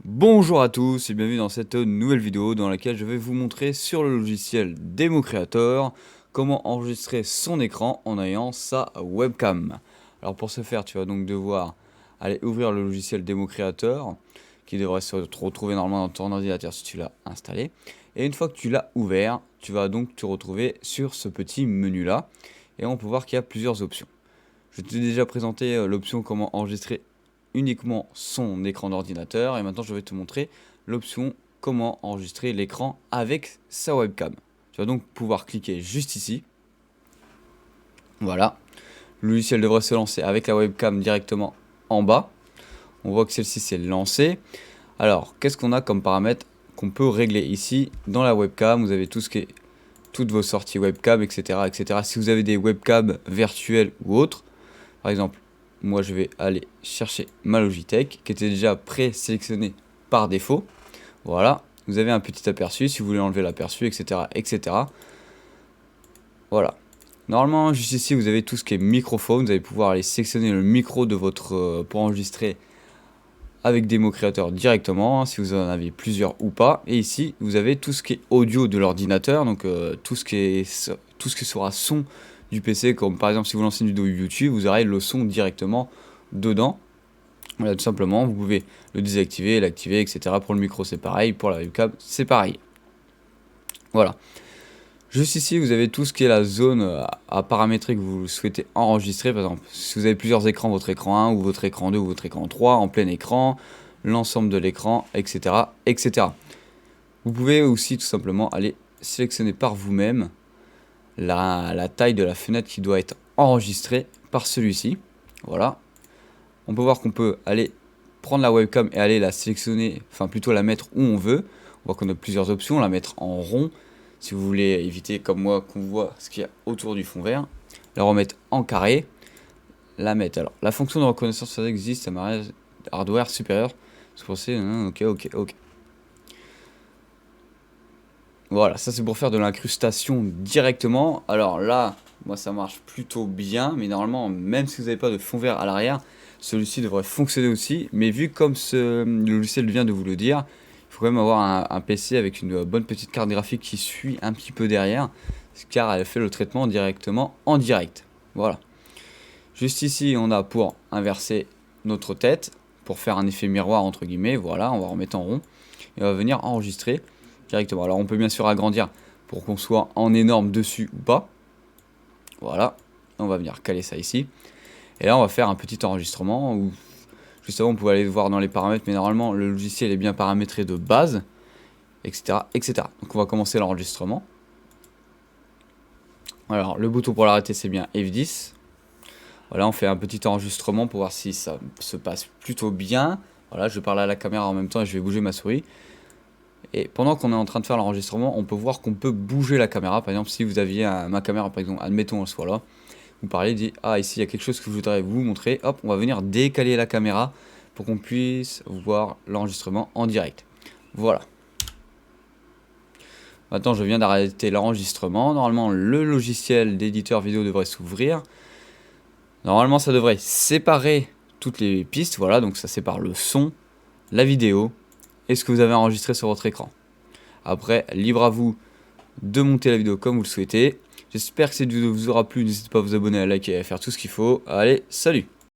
Bonjour à tous et bienvenue dans cette nouvelle vidéo dans laquelle je vais vous montrer sur le logiciel Demo Creator comment enregistrer son écran en ayant sa webcam. Alors pour ce faire, tu vas donc devoir aller ouvrir le logiciel Demo Creator qui devrait se retrouver normalement dans ton ordinateur si tu l'as installé. Et une fois que tu l'as ouvert, tu vas donc te retrouver sur ce petit menu là et on peut voir qu'il y a plusieurs options. Je t'ai déjà présenté l'option comment enregistrer uniquement son écran d'ordinateur et maintenant je vais te montrer l'option comment enregistrer l'écran avec sa webcam. Tu vas donc pouvoir cliquer juste ici. Voilà, le logiciel devrait se lancer avec la webcam directement en bas. On voit que celle-ci s'est lancée. Alors, qu'est-ce qu'on a comme paramètres qu'on peut régler ici dans la webcam? Vous avez tout ce qui est toutes vos sorties webcam, etc., etc. Si vous avez des webcams virtuelles ou autres, par exemple, moi je vais aller chercher ma Logitech qui était déjà présélectionnée par défaut. Voilà, vous avez un petit aperçu si vous voulez enlever l'aperçu, etc., etc. Voilà. Normalement, juste ici, vous avez tout ce qui est microphone. Vous allez pouvoir aller sélectionner le micro de votre pour enregistrer avec Demo Creator directement, si vous en avez plusieurs ou pas. Et ici, vous avez tout ce qui est audio de l'ordinateur, donc tout ce qui sera son du PC, comme par exemple si vous lancez une vidéo YouTube, vous aurez le son directement dedans. Voilà, tout simplement, vous pouvez le désactiver, l'activer, etc. Pour le micro, c'est pareil. Pour la webcam, c'est pareil. Voilà. Juste ici, vous avez tout ce qui est la zone à paramétrer que vous souhaitez enregistrer. Par exemple, si vous avez plusieurs écrans, votre écran 1 ou votre écran 2 ou votre écran 3, en plein écran, l'ensemble de l'écran, etc., etc. Vous pouvez aussi tout simplement aller sélectionner par vous-même la taille de la fenêtre qui doit être enregistrée par celui-ci. Voilà. On peut voir qu'on peut aller prendre la webcam et aller la sélectionner, enfin plutôt la mettre où on veut. On voit qu'on a plusieurs options, la mettre en rond, si vous voulez éviter comme moi qu'on voit ce qu'il y a autour du fond vert. La remettre en carré, la mettre. Alors, la fonction de reconnaissance faciale existe, ça m'arrête hardware supérieur. C'est pour ça, ok. Voilà, ça c'est pour faire de l'incrustation directement. Alors là, moi ça marche plutôt bien, mais normalement, même si vous n'avez pas de fond vert à l'arrière, celui-ci devrait fonctionner aussi. Mais vu comme le logiciel vient de vous le dire, il faut quand même avoir un PC avec une bonne petite carte graphique qui suit un petit peu derrière, car elle fait le traitement directement en direct. Voilà. Juste ici, on a pour inverser notre tête, pour faire un effet miroir entre guillemets. Voilà, on va remettre en rond et on va venir enregistrer directement. Alors on peut bien sûr agrandir pour qu'on soit en énorme dessus ou pas. Voilà, on va venir caler ça ici. Et là on va faire un petit enregistrement où juste avant on pouvait aller voir dans les paramètres, mais normalement le logiciel est bien paramétré de base, etc., etc. Donc on va commencer l'enregistrement. Alors le bouton pour l'arrêter c'est bien F10. Voilà, on fait un petit enregistrement pour voir si ça se passe plutôt bien. Voilà, je parle à la caméra en même temps et je vais bouger ma souris. Et pendant qu'on est en train de faire l'enregistrement, on peut voir qu'on peut bouger la caméra. Par exemple, si vous aviez ma caméra, par exemple, admettons, elle soit là, vous parlez, dit ah, ici il y a quelque chose que je voudrais vous montrer. Hop, on va venir décaler la caméra pour qu'on puisse voir l'enregistrement en direct. Voilà. Maintenant, je viens d'arrêter l'enregistrement. Normalement, le logiciel d'éditeur vidéo devrait s'ouvrir. Normalement, ça devrait séparer toutes les pistes. Voilà, donc ça sépare le son, la vidéo et ce que vous avez enregistré sur votre écran. Après, libre à vous de monter la vidéo comme vous le souhaitez. J'espère que cette vidéo vous aura plu. N'hésitez pas à vous abonner, à liker et à faire tout ce qu'il faut. Allez, salut!